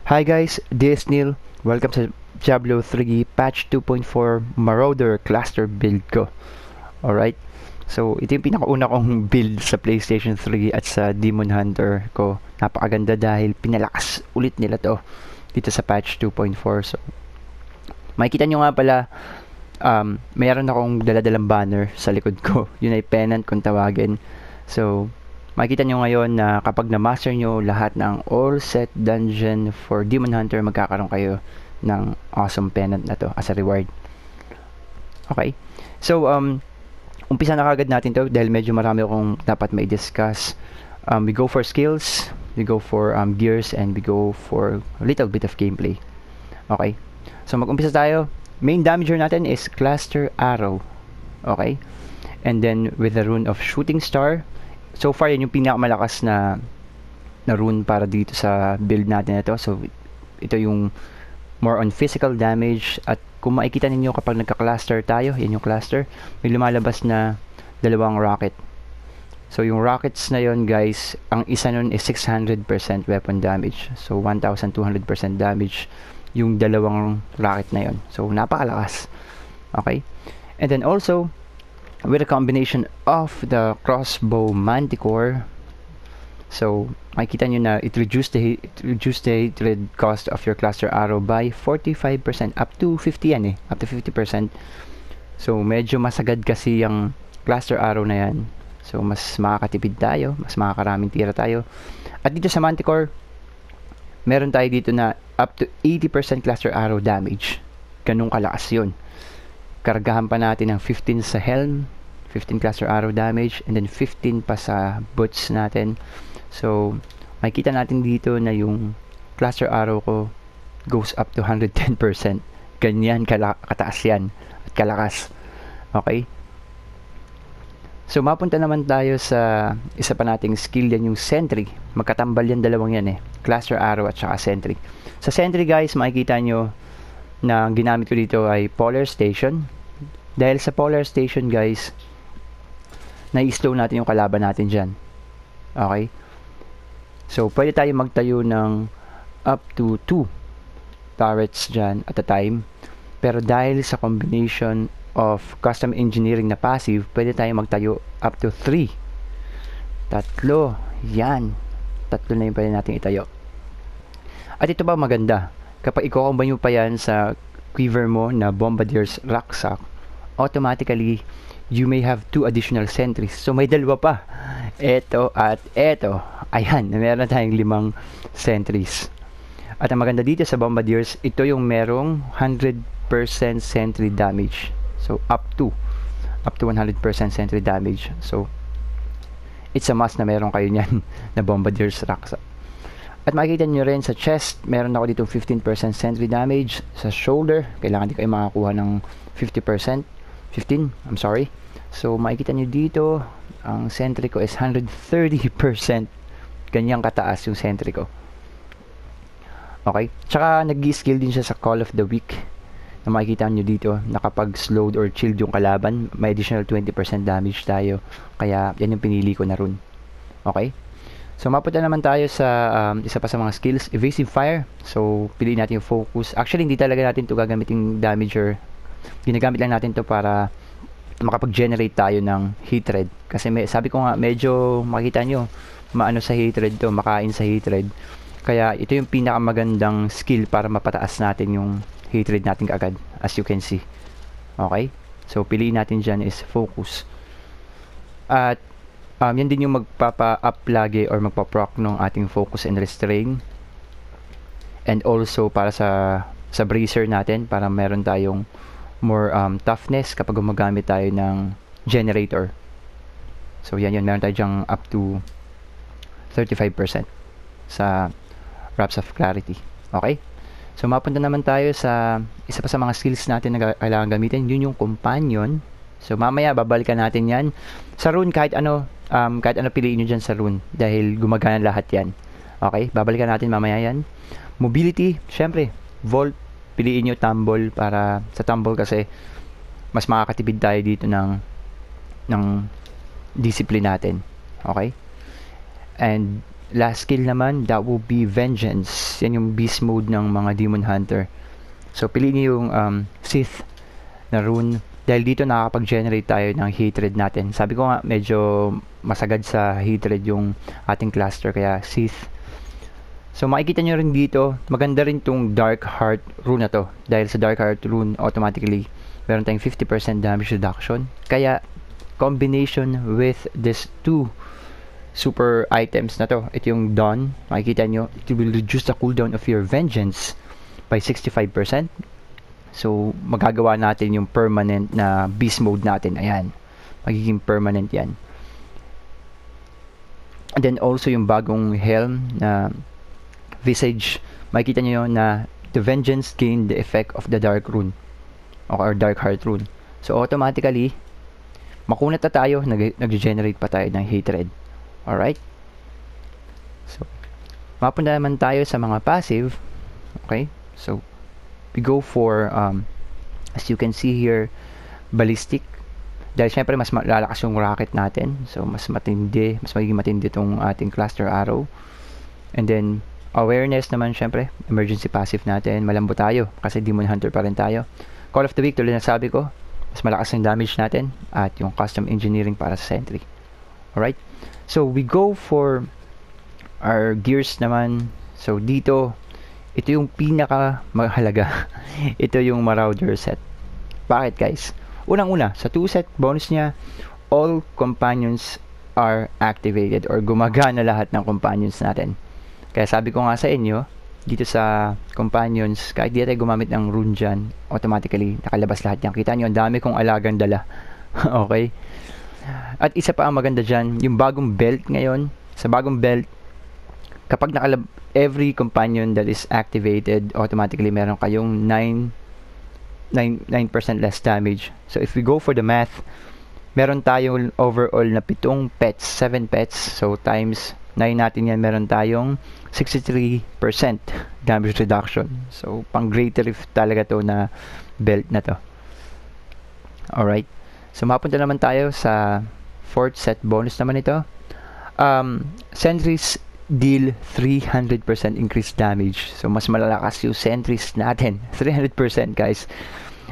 Hi guys, this is Neil. Welcome sa Diablo 3 Patch 2.4 Marauder Cluster build ko. Alright, so ito yung pinakauna kong build sa PlayStation 3 at sa Demon Hunter ko. Napakaganda dahil pinalakas ulit nila to dito sa Patch 2.4. So, makikita nyo nga pala, mayroon akong daladalang banner sa likod ko. Yun ay pennant kung tawagin. So, makikita nyo ngayon na kapag na-master nyo lahat ng all set dungeon for Demon Hunter, magkakaroon kayo ng awesome pennant na to as a reward. Okay. So, umpisa na kagad natin to dahil medyo marami akong dapat may discuss. We go for skills, we go for gears, and we go for a little bit of gameplay. Okay. So, mag-umpisa tayo. Main damager natin is Cluster Arrow. Okay. And then, with the rune of Shooting Star, so far, yan yung pinakamalakas na rune para dito sa build natin ito. So, ito yung more on physical damage. At kung makikita ninyo kapag nagka-cluster tayo, yan yung cluster, may lumalabas na dalawang rocket. So, yung rockets na yon guys, ang isa nun is 600% weapon damage. So, 1,200% damage yung dalawang rocket na yon. So, napakalakas. Okay? And then also, with a combination of the crossbow manticore, so makikita nyo na it reduced the hatred cost of your cluster arrow by 45%, up to 50 yan up to 50%. So medyo masagad kasi yung cluster arrow na yan, so mas makakatipid tayo, mas makakaraming tira tayo. At dito sa manticore, meron tayo dito na up to 80% cluster arrow damage. Ganun kalakas yun. Kargahan pa natin ng 15 sa helm, 15 cluster arrow damage, and then 15 pa sa boots natin. So, makikita natin dito na yung cluster arrow ko goes up to 110%. Ganyan kataas yan at kalakas. Okay? So, mapunta naman tayo sa isa pa nating skill, yan yung sentry. Magkatambal yan, dalawang yan cluster arrow at saka sentry. Sa sentry guys, makikita nyo na ginamit ko dito ay Polar Station. Dahil sa Polar Station guys, na-slow natin yung kalaban natin dyan. Okay? So, pwede tayo magtayo ng up to 2 turrets dyan at a time. Pero dahil sa combination of custom engineering na passive, pwede tayo magtayo up to 3. Tatlo. Yan. Tatlo na yung pwede natin itayo. At ito ba maganda? Kapag i-combine mo pa yan sa quiver mo na Bombardier's Rucksack, automatically, you may have 2 additional sentries. So, may dalawa pa. Eto at eto. Ayan, meron tayong 5 sentries. At ang maganda dito sa Bombardiers, ito yung merong 100% sentry damage. So, up to 100% sentry damage. So, it's a must na meron kayo niyan na Bombardier's Rucksack. At makikita nyo rin sa chest, meron ako dito 15% sentry damage. Sa shoulder, kailangan din kayo makakuha ng 15. I'm sorry. So, makikita nyo dito, ang sentry ko is 130%. Ganyang kataas yung sentry ko. Okay? Tsaka, nag-skill din siya sa Call of the Week. Na makikita nyo dito, na kapag slowed or chilled yung kalaban, may additional 20% damage tayo. Kaya, yan yung pinili ko na rune. Okay? So, mapunta naman tayo sa isa pa sa mga skills, Evasive Fire. So, piliin natin yung focus. Actually, hindi talaga natin ito gagamitin damager. Ginagamit lang natin to para makapag-generate tayo ng hatred. Kasi sabi ko nga, medyo makita nyo, maano sa hatred to, makain sa hatred. Kaya ito yung pinakamagandang skill para mapataas natin yung hatred natin kaagad, as you can see. Okay? So, piliin natin dyan is focus. At, yan din yung magpapa-up lagi or magpa-proc ng ating focus and restrain. And also, para sa bracer natin, para meron tayong more toughness kapag gumagamit tayo ng generator. So yan meron tayo dyang up to 35% sa Wraps of Clarity. Okay? So mapunta naman tayo sa isa pa sa mga skills natin na kailangan gamitin, yun yung companion. So mamaya babalikan natin yan. Sa rune, kahit ano piliin nyo dyan sa rune dahil gumagana lahat yan. Okay? Babalikan natin mamaya yan. Mobility, syempre, Volt, piliin nyo tumble para sa tumble kasi mas makakatipid tayo dito ng discipline natin. Okay? And last skill naman, that will be Vengeance. Yan yung beast mode ng mga Demon Hunter. So, piliin niyo yung Sith na rune. Dahil dito nakakapag-generate tayo ng hatred natin. Sabi ko nga, medyo masagad sa hatred yung ating cluster, kaya Sith. So, makikita nyo rin dito, maganda rin tong Dark Heart rune na to. Dahil sa Dark Heart rune, automatically, meron tayong 50% damage reduction. Kaya, combination with these two super items na to, ito yung Dawn, makikita nyo, it will reduce the cooldown of your Vengeance by 65%. So, magagawa natin yung permanent na beast mode natin. Ayan, magiging permanent yan. And then also yung bagong helm na Visage, makikita nyo yun na the Vengeance gain the effect of the Dark Rune or Dark Heart Rune. So, automatically, makunat na tayo, nag-generate pa tayo ng hatred. Alright? So, mapunta naman tayo sa mga passive. Okay? So, we go for, as you can see here, Ballistic. Dahil syempre, mas lalakas yung rocket natin. So, mas matindi, mas magiging matindi itong ating cluster arrow. And then, Awareness naman syempre, emergency passive natin, malambot tayo kasi Demon Hunter pa rin tayo. Call of the Week, tuloy na sabi ko, mas malakas yung damage natin at yung custom engineering para sa sentry. Alright? So, we go for our gears naman. So, dito, ito yung pinaka mahalaga. Ito yung Marauder set. Bakit guys? Unang-una, sa 2 set bonus niya, all companions are activated or gumagana lahat ng companions natin. Kaya sabi ko nga sa inyo, dito sa companions, kahit di tayo gumamit ng rune dyan, automatically nakalabas lahat yan. Kita nyo, ang dami kong alagang dala. Okay? At isa pa ang maganda dyan, yung bagong belt ngayon. Sa bagong belt, kapag every companion that is activated, automatically meron kayong 9% less damage. So if we go for the math, meron tayong overall na 7 pets. So times 9 natin yan, meron tayong 63% damage reduction. So, pang Great Rift talaga to na belt na to. Alright. So, mapunta naman tayo sa 4th set bonus naman ito. Sentries deal 300% increased damage. So, mas malalakas yung sentries natin. 300% guys.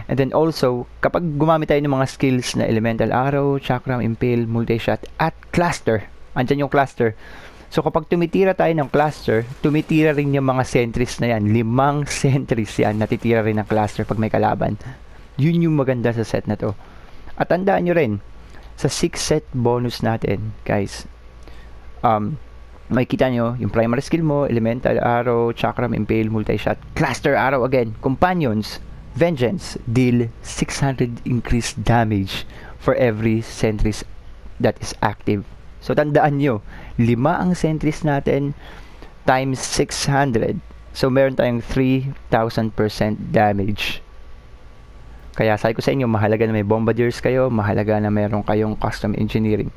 And then also, kapag gumamit tayo ng mga skills na Elemental Arrow, Chakram, Impale, Multi-Shot, at Cluster. Andyan yung Cluster. So, kapag tumitira tayo ng cluster, tumitira rin yung mga sentries na yan. 5 sentries yan, natitira rin ng cluster pag may kalaban. Yun yung maganda sa set na to. At tandaan nyo rin, sa 6 set bonus natin, guys, makikita nyo, yung primary skill mo, Elemental Arrow, Chakram, Impale, Multi-Shot, Cluster Arrow again, Companions, Vengeance, deal 600 increased damage for every sentries that is active. So, tandaan nyo, 5 ang sentries natin times 600. So, meron tayong 3,000% damage. Kaya, sabi ko sa inyo, mahalaga na may bombardiers kayo, mahalaga na meron kayong custom engineering.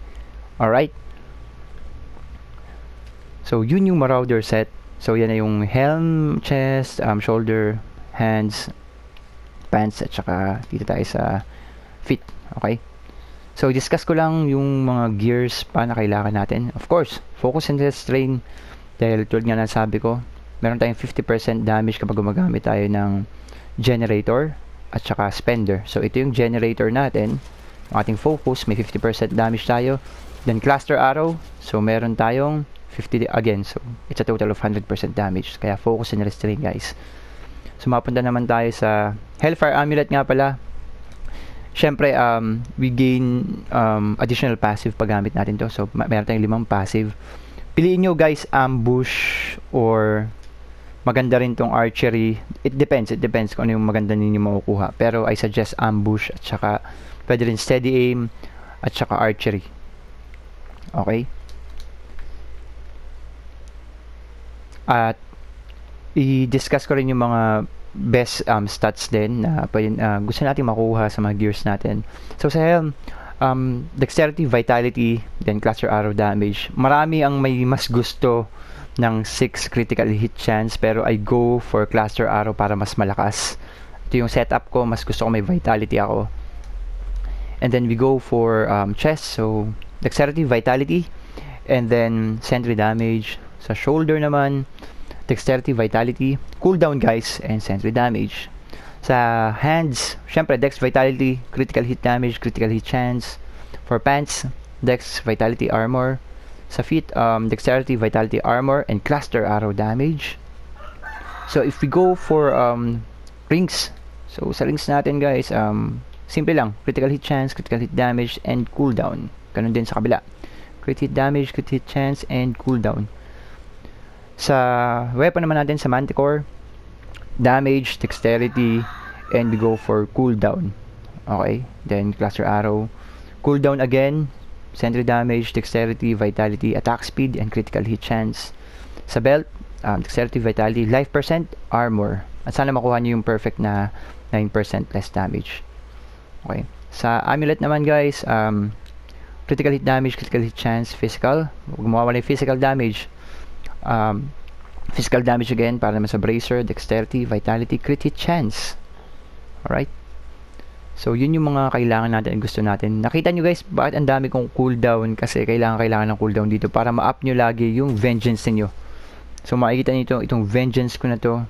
Alright? So, yun yung Marauder set. So, yan na yung helm, chest, shoulder, hands, pants, at saka dito tayo sa feet. Okay? So, discuss ko lang yung mga gears pa na kailangan natin. Of course, focus and restrain. Dahil tulad nga nasabi ko, meron tayong 50% damage kapag gumagamit tayo ng generator at saka spender. So, ito yung generator natin. Ang ating focus, may 50% damage tayo. Then, cluster arrow. So, meron tayong 50 again. So, it's a total of 100% damage. Kaya, focus and restrain, guys. So, mapunta naman tayo sa Hellfire Amulet nga pala. Siyempre, we gain additional passive pag gamit natin to. So, meron tayong 5 passive. Piliin nyo guys, ambush or maganda rin tong archery. It depends kung ano yung maganda ninyo makukuha. Pero I suggest ambush at saka pwede rin steady aim at saka archery. Okay? At i-discuss ko rin yung mga best stats din na gusto natin makuha sa mga gears natin. So sa helm, dexterity, vitality, then cluster arrow damage. Marami ang may mas gusto ng 6 critical hit chance, pero I go for cluster arrow para mas malakas. Ito yung setup ko, mas gusto ko may vitality ako. And then we go for chest, so dexterity, vitality, and then sentry damage, Sa shoulder naman, dexterity, vitality, cooldown guys, and sentry damage. Sa hands, syempre dex, vitality, critical hit damage, critical hit chance. For pants, dex, vitality, armor. Sa feet, dexterity, vitality, armor, and cluster arrow damage. So if we go for rings, so sa rings natin guys, simple lang, critical hit chance, critical hit damage, and cooldown. Ganun din sa kabila. Crit hit damage, crit hit chance, and cooldown. Sa weapon naman natin, sa Manticore, damage, dexterity, and we go for cooldown. Okay, then cluster arrow, cooldown again, sentry damage, dexterity, vitality, attack speed, and critical hit chance. Sa belt, dexterity, vitality, life percent, armor. At sana makuha nyo yung perfect na 9% less damage. Okay, sa amulet naman guys, critical hit damage, critical hit chance, physical. Huwag mawawala yung physical damage. Physical damage again para naman sa bracer, dexterity, vitality, crit hit chance. Alright, so yun yung mga kailangan natin, gusto natin. Nakita nyo guys bakit ang dami kong cooldown, kasi kailangan ng cooldown dito para ma-up nyo lagi yung vengeance niyo. So makikita nyo itong vengeance ko na to,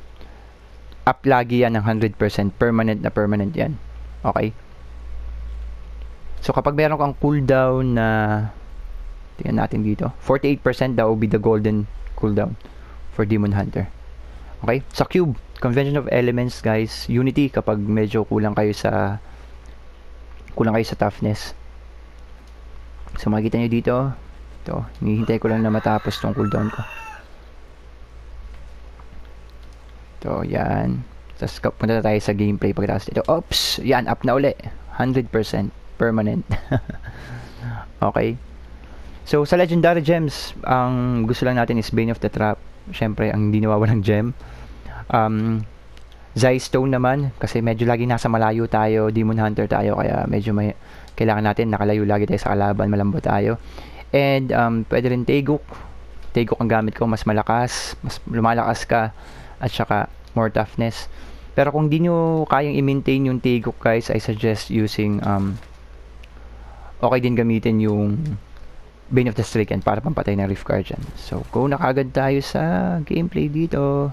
up lagi yan ng 100%, permanent yan. Okay, so kapag meron kang cooldown na, tingnan natin dito, 48%, that will be the golden cooldown for Demon Hunter. Okay, sa cube, convention of elements guys, unity kapag medyo kulang kayo sa toughness. So makikita nyo dito, ito, hinihintay ko lang na matapos tong cooldown ko. Ito, yan. Tapos punta na tayo sa gameplay pagkatapos ito. Oops, yan, up na uli, 100% permanent. Okay, so sa legendary gems, ang gusto lang natin is Bane of the Trap. Syempre, ang hindi nawawalang gem. Zystone naman, kasi medyo lagi nasa malayo tayo, Demon Hunter tayo, kaya medyo kailangan natin nakalayo lagi tayo sa kalaban, malambot tayo. And pwede rin Taeguk. Taeguk ang gamit ko, mas malakas, mas lumalakas ka, at saka more toughness. Pero kung di nyo kayang i-maintain yung Taeguk guys, I suggest using okay din gamitin yung Bane of the Stricken para pampatay ng Rift Guardian. So, go na kagad tayo sa gameplay dito.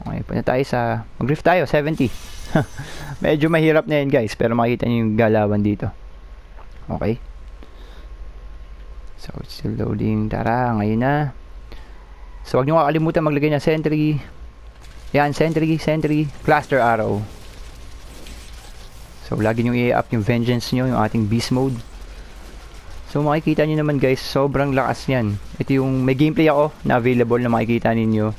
Okay, punta tayo sa, mag-rift tayo, 70. Medyo mahirap na yan guys, pero makikita nyo yung galawan dito. Okay, so it's still loading. Tara, ngayon na. So, wag nyo kakalimutan maglagay ng sentry. Yan, sentry, cluster arrow. So, lagi nyo i-up yung vengeance nyo, yung ating beast mode. So makikita nyo naman guys, sobrang lakas niyan. Ito yung, may gameplay ako na available na makikita ninyo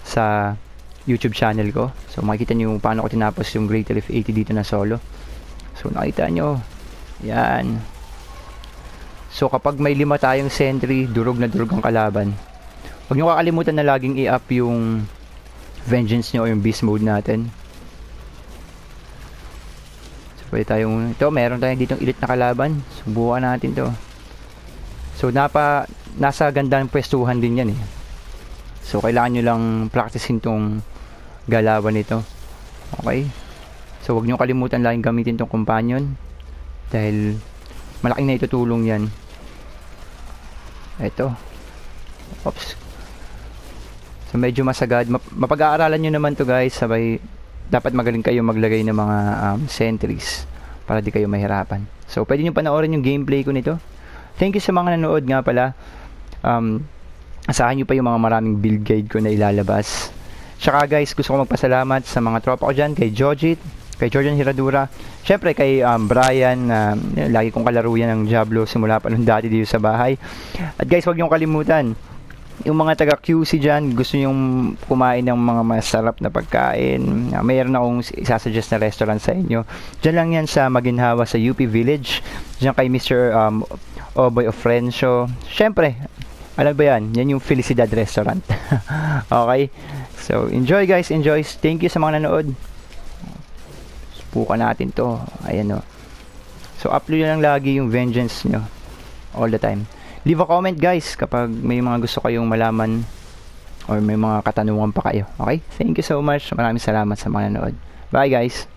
sa YouTube channel ko. So makikita nyo paano ko tinapos yung Great Rift 80 dito na solo. So nakita nyo, yan. So kapag may 5 tayong sentry, durog na durog ang kalaban. Huwag nyo kakalimutan na laging i-up yung vengeance nyo o yung beast mode natin. Pwede tayong, ito, meron tayong ditong elite na kalaban. Subukan natin to. So, nasa gandang pwestuhan din yan eh. So, kailangan nyo lang practicein tong galawan nito. Okay? So, wag nyo kalimutan lang gamitin tong companion. Dahil, malaking na itutulong yan. Ito. Oops. So, medyo masagad. Mapag-aaralan nyo naman to guys. Sabay, dapat magaling kayo maglagay ng mga sentries para di kayo mahirapan. So, pwede nyo panoorin yung gameplay ko nito. Thank you sa mga nanood nga pala. Asahan nyo pa yung mga maraming build guide ko na ilalabas. Tsaka guys, gusto ko magpasalamat sa mga tropa ko dyan, kay Jojit, kay Jordan Hiradura, syempre kay Brian, lagi kong kalaro yan ng Diablo simula pa nung dati dito sa bahay. At guys, huwag nyo kalimutan, yung mga taga QC dyan, gusto nyong kumain ng mga masarap na pagkain, mayroon akong isasuggest na restaurant sa inyo. Dyan lang yan sa Maginhawa sa UP Village. Dyan kay Mr. Oboy of Frencho. Syempre, alam ba yan? Yan yung Felicidad Restaurant. Okay? So, enjoy guys, enjoy. Thank you sa mga nanood. Subukan natin to. Ayan o. So, upload nyo lang lagi yung vengeance nyo. All the time. Leave a comment guys kapag may mga gusto kayong malaman or may mga katanungan pa kayo. Okay? Thank you so much. Maraming salamat sa mga nanood. Bye guys!